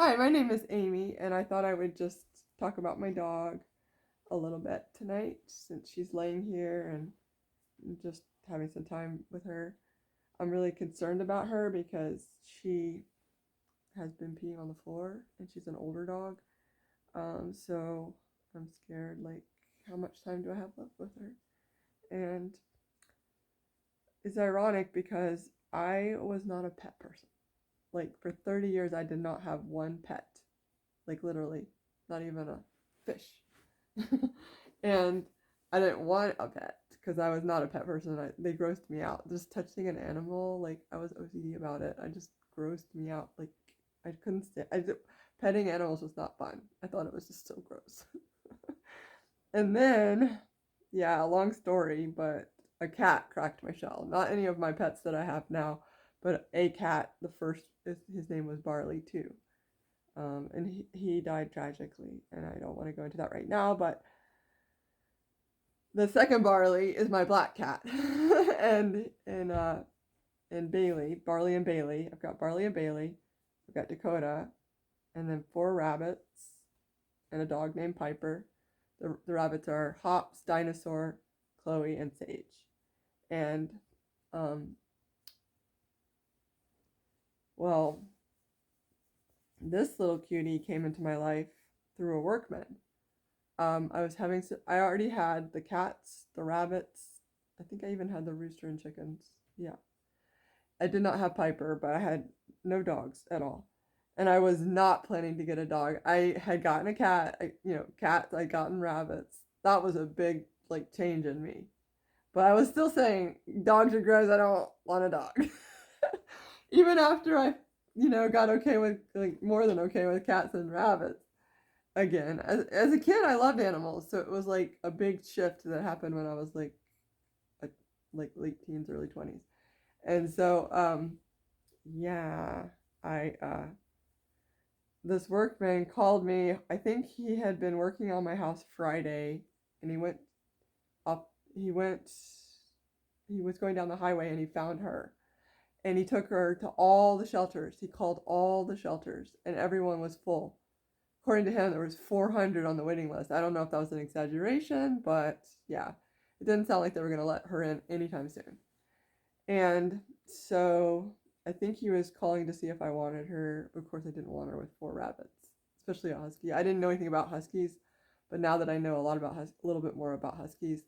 Hi, my name is Amy, and I thought I would just talk about my dog a little bit tonight since she's laying here and just having some time with her. I'm really concerned about her because she has been peeing on the floor and she's an older dog. So I'm scared, like, how much time do I have left with her? And it's ironic because I was not a pet person. Like, for 30 years, I did not have one pet. Like, literally, not even a fish. And I didn't want a pet because I was not a pet person. They grossed me out. Just touching an animal, like I was OCD about it. I just grossed me out. Like I couldn't stay. Petting animals was not fun. I thought it was just so gross. And then, yeah, a long story, but a cat cracked my shell. Not any of my pets that I have now, but a cat. The first, his name was Barley too. And he died tragically, and I don't want to go into that right now, but the second Barley is my black cat, and Bailey, Barley and Bailey. I've got Barley and Bailey. I've got Dakota, and then 4 rabbits and a dog named Piper. The rabbits are Hops, Dinosaur, Chloe, and Sage. And um, well, this little cutie came into my life through a workman. I already had the cats, the rabbits. I think I even had the rooster and chickens. Yeah. I did not have Piper, but I had no dogs at all. And I was not planning to get a dog. I had gotten a cat, cats, I'd gotten rabbits. That was a big, like, change in me. But I was still saying, dogs are gross, I don't want a dog. Even after I, got okay with, like, more than okay with cats and rabbits. Again, as a kid, I loved animals. So it was like a big shift that happened when I was a, like late teens, early 20s. And so, yeah, I this workman called me. I think he had been working on my house Friday, and he went up. He was going down the highway, and he found her, and he took her to all the shelters. He called all the shelters, and everyone was full. According to him, there was 400 on the waiting list. I don't know if that was an exaggeration, but yeah, it didn't sound like they were going to let her in anytime soon. And so I think he was calling to see if I wanted her. Of course, I didn't want her with 4 rabbits, especially a husky. I didn't know anything about huskies, but now that I know a little bit more about huskies,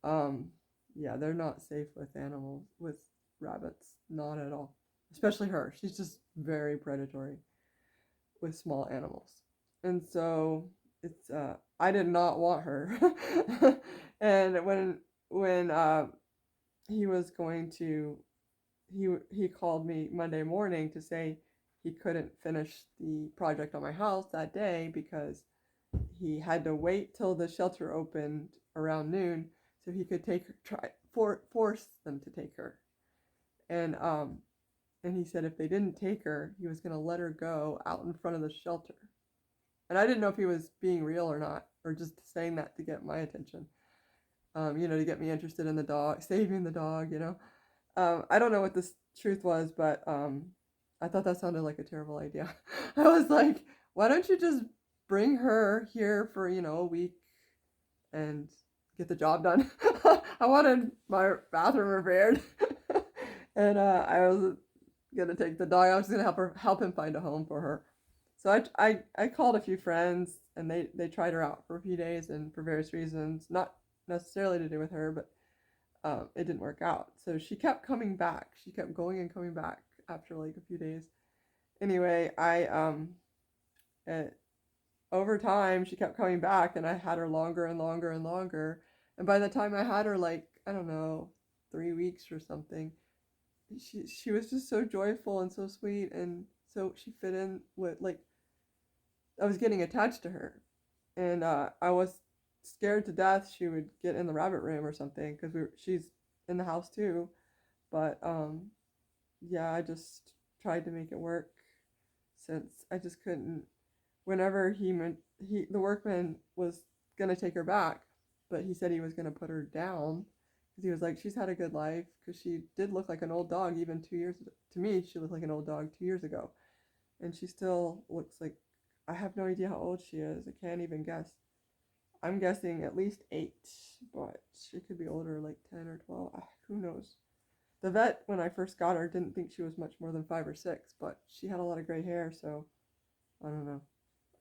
um, yeah, they're not safe with animals, with rabbits, not at all. Especially her. She's just very predatory with small animals. And so it's I did not want her. And when he was going to he called me Monday morning to say he couldn't finish the project on my house that day because he had to wait till the shelter opened around noon so he could force them to take her. And he said if they didn't take her, he was going to let her go out in front of the shelter. And I didn't know if he was being real or not, or just saying that to get my attention. To get me interested in the dog, saving the dog. I don't know what the truth was, but I thought that sounded like a terrible idea. I was like, why don't you just bring her here for, a week and get the job done? I wanted my bathroom repaired. And I was gonna take the dog. I was gonna help him find a home for her. So I called a few friends and they tried her out for a few days and for various reasons, not necessarily to do with her, but it didn't work out. So she kept coming back. She kept going and coming back after like a few days. Anyway, uh, over time she kept coming back, and I had her longer and longer and longer. And by the time I had her, like, I don't know, 3 weeks or something, she was just so joyful and so sweet, and so she fit in with, like, I was getting attached to her, and I was scared to death she would get in the rabbit room or something because she's in the house too. But yeah, I just tried to make it work since I just couldn't. Whenever the workman was gonna take her back, but he said he was gonna put her down because he was like, she's had a good life, because she did look like an old dog even 2 years. To me, she looked like an old dog 2 years ago. And she still looks like, I have no idea how old she is. I can't even guess. I'm guessing at least 8, but she could be older, like 10 or 12. Who knows? The vet, when I first got her, didn't think she was much more than 5 or 6, but she had a lot of gray hair, so I don't know.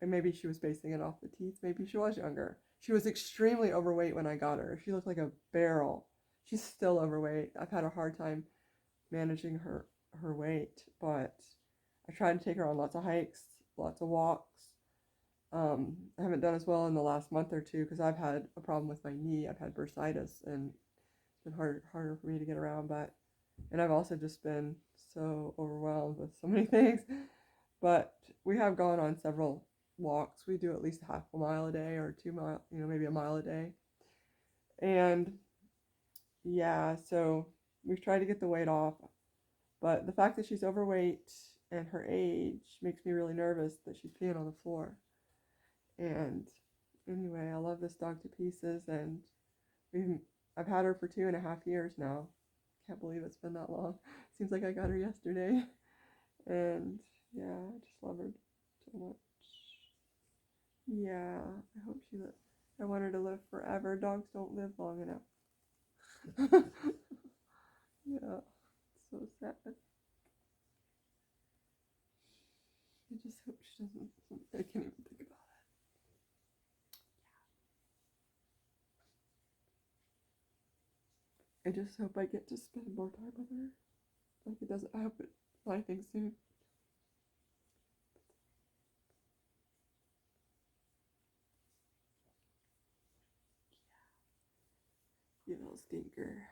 And maybe she was basing it off the teeth. Maybe she was younger. She was extremely overweight when I got her. She looked like a barrel. She's still overweight. I've had a hard time managing her weight, but I try to take her on lots of hikes, lots of walks. I haven't done as well in the last month or two because I've had a problem with my knee. I've had bursitis, and it's been harder for me to get around. And I've also just been so overwhelmed with so many things. But we have gone on several walks. We do at least half a mile a day or 2 mile, maybe a mile a day. And yeah, so we've tried to get the weight off. But the fact that she's overweight and her age makes me really nervous that she's peeing on the floor. And anyway, I love this dog to pieces, and I've had her for 2.5 years now. Can't believe it's been that long. Seems like I got her yesterday. And yeah, I just love her so much. Yeah, I hope she lives. I want her to live forever. Dogs don't live long enough. Yeah, it's so sad. I just hope she doesn't. I can't even think about it. I just hope I get to spend more time with her. Like it doesn't. I hope it. I think soon. You little stinker.